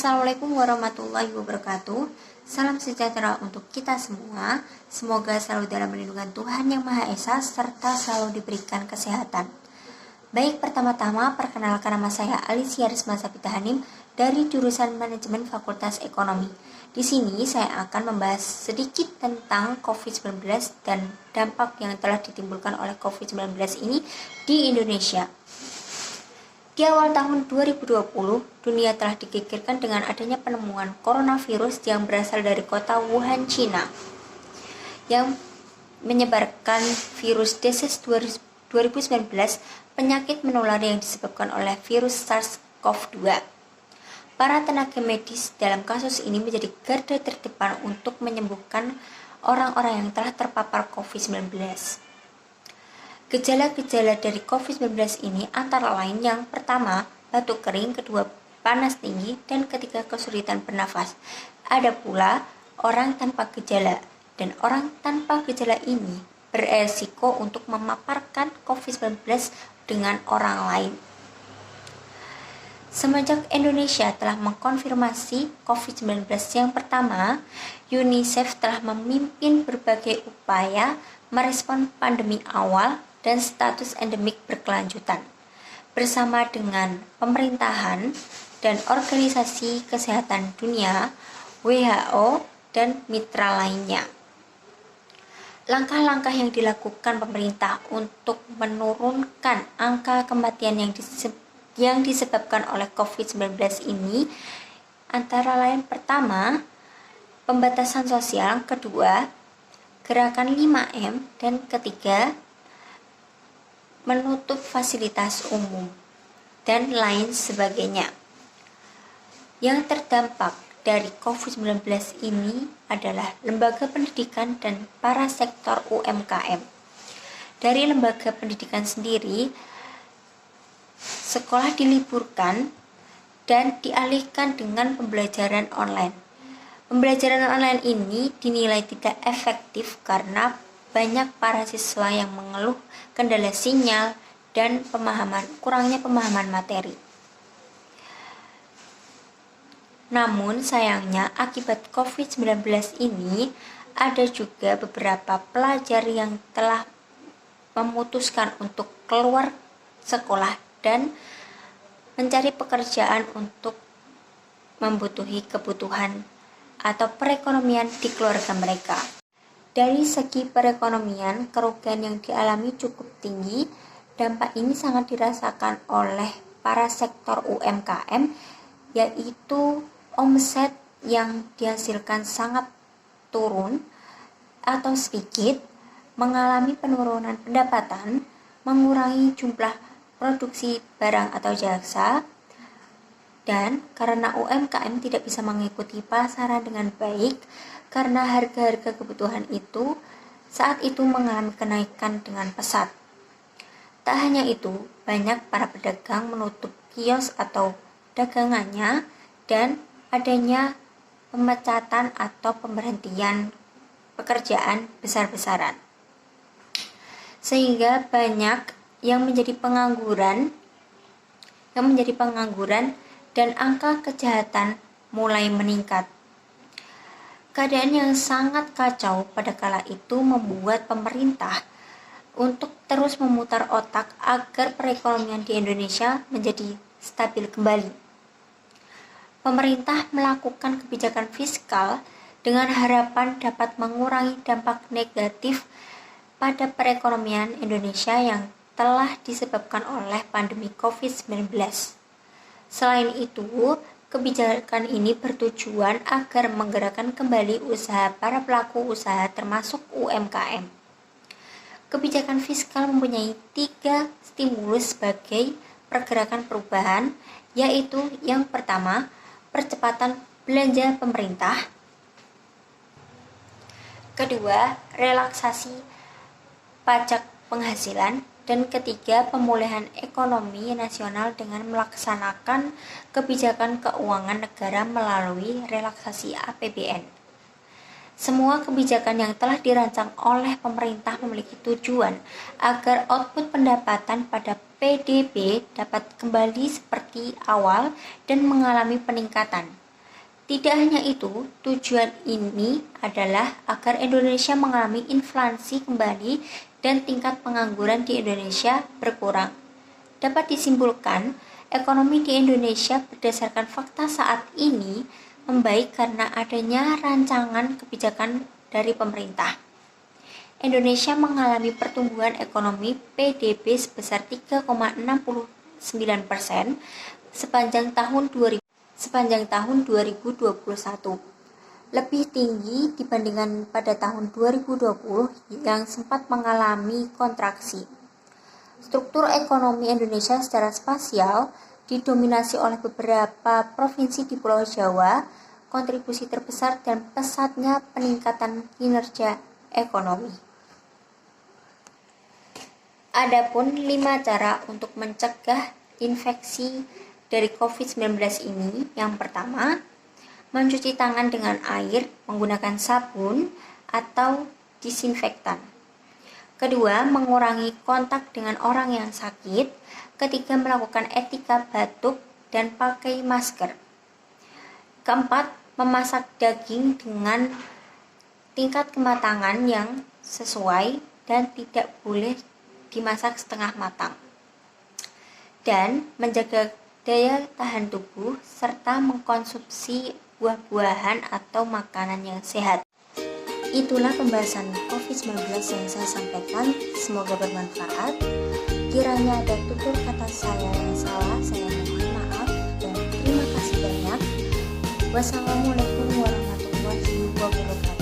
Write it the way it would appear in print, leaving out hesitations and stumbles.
Assalamualaikum warahmatullahi wabarakatuh. Salam sejahtera untuk kita semua. Semoga selalu dalam lindungan Tuhan Yang Maha Esa serta selalu diberikan kesehatan. Baik, pertama-tama perkenalkan, nama saya Alicia Risma Sapita Hanim dari jurusan Manajemen Fakultas Ekonomi. Di sini saya akan membahas sedikit tentang COVID-19 dan dampak yang telah ditimbulkan oleh COVID-19 ini di Indonesia. Di awal tahun 2020, dunia telah digegerkan dengan adanya penemuan coronavirus yang berasal dari kota Wuhan, China, yang menyebarkan virus disease 2019, penyakit menular yang disebabkan oleh virus SARS-CoV-2. Para tenaga medis dalam kasus ini menjadi garda terdepan untuk menyembuhkan orang-orang yang telah terpapar COVID-19. Gejala-gejala dari COVID-19 ini antara lain yang pertama, batuk kering, kedua, panas tinggi, dan ketiga, kesulitan bernafas. Ada pula orang tanpa gejala, dan orang tanpa gejala ini beresiko untuk memaparkan COVID-19 dengan orang lain. Semenjak Indonesia telah mengkonfirmasi COVID-19 yang pertama, UNICEF telah memimpin berbagai upaya merespon pandemi awal dan status endemik berkelanjutan bersama dengan pemerintahan dan Organisasi Kesehatan Dunia, WHO, dan mitra lainnya. Langkah-langkah yang dilakukan pemerintah untuk menurunkan angka kematian yang disebabkan oleh COVID-19 ini antara lain pertama, pembatasan sosial, kedua, gerakan 5M, dan ketiga, menutup fasilitas umum, dan lain sebagainya. Yang terdampak dari COVID-19 ini adalah lembaga pendidikan dan para sektor UMKM. Dari lembaga pendidikan sendiri, sekolah diliburkan dan dialihkan dengan pembelajaran online. Pembelajaran online ini dinilai tidak efektif karena banyak para siswa yang mengeluh kendala sinyal dan kurangnya pemahaman materi. Namun sayangnya akibat COVID-19 ini ada juga beberapa pelajar yang telah memutuskan untuk keluar sekolah dan mencari pekerjaan untuk membutuhi kebutuhan atau perekonomian di keluarga mereka. Dari segi perekonomian, kerugian yang dialami cukup tinggi. Dampak ini sangat dirasakan oleh para sektor UMKM, yaitu omset yang dihasilkan sangat turun atau sedikit, mengalami penurunan pendapatan, mengurangi jumlah produksi barang atau jasa, dan karena UMKM tidak bisa mengikuti pasaran dengan baik, karena harga-harga kebutuhan itu saat itu mengalami kenaikan dengan pesat. Tak hanya itu, banyak para pedagang menutup kios atau dagangannya dan adanya pemecatan atau pemberhentian pekerjaan besar-besaran. Sehingga banyak yang menjadi pengangguran dan angka kejahatan mulai meningkat. Keadaan yang sangat kacau pada kala itu membuat pemerintah untuk terus memutar otak agar perekonomian di Indonesia menjadi stabil kembali. Pemerintah melakukan kebijakan fiskal dengan harapan dapat mengurangi dampak negatif pada perekonomian Indonesia yang telah disebabkan oleh pandemi COVID-19. Selain itu, kebijakan ini bertujuan agar menggerakkan kembali usaha para pelaku usaha termasuk UMKM. Kebijakan fiskal mempunyai 3 stimulus sebagai pergerakan perubahan, yaitu yang pertama, percepatan belanja pemerintah, kedua, relaksasi pajak penghasilan, dan ketiga, pemulihan ekonomi nasional dengan melaksanakan kebijakan keuangan negara melalui relaksasi APBN. Semua kebijakan yang telah dirancang oleh pemerintah memiliki tujuan agar output pendapatan pada PDB dapat kembali seperti awal dan mengalami peningkatan. Tidak hanya itu, tujuan ini adalah agar Indonesia mengalami inflasi kembali dan tingkat pengangguran di Indonesia berkurang. Dapat disimpulkan, ekonomi di Indonesia berdasarkan fakta saat ini membaik karena adanya rancangan kebijakan dari pemerintah. Indonesia mengalami pertumbuhan ekonomi PDB sebesar 3,69% sepanjang tahun 2021, lebih tinggi dibandingkan pada tahun 2020 yang sempat mengalami kontraksi. Struktur ekonomi Indonesia secara spasial didominasi oleh beberapa provinsi di Pulau Jawa, kontribusi terbesar dan pesatnya peningkatan kinerja ekonomi. Adapun 5 cara untuk mencegah infeksi dari COVID-19 ini. Yang pertama, mencuci tangan dengan air menggunakan sabun atau disinfektan. Kedua, mengurangi kontak dengan orang yang sakit. Ketiga, melakukan etika batuk dan pakai masker. Keempat, memasak daging dengan tingkat kematangan yang sesuai dan tidak boleh dimasak setengah matang. Dan menjaga daya tahan tubuh serta mengkonsumsi buah-buahan atau makanan yang sehat. Itulah pembahasan COVID-19 yang saya sampaikan, semoga bermanfaat. Kiranya ada tutur kata saya yang salah, saya mohon maaf dan terima kasih banyak. Wassalamualaikum warahmatullahi wabarakatuh.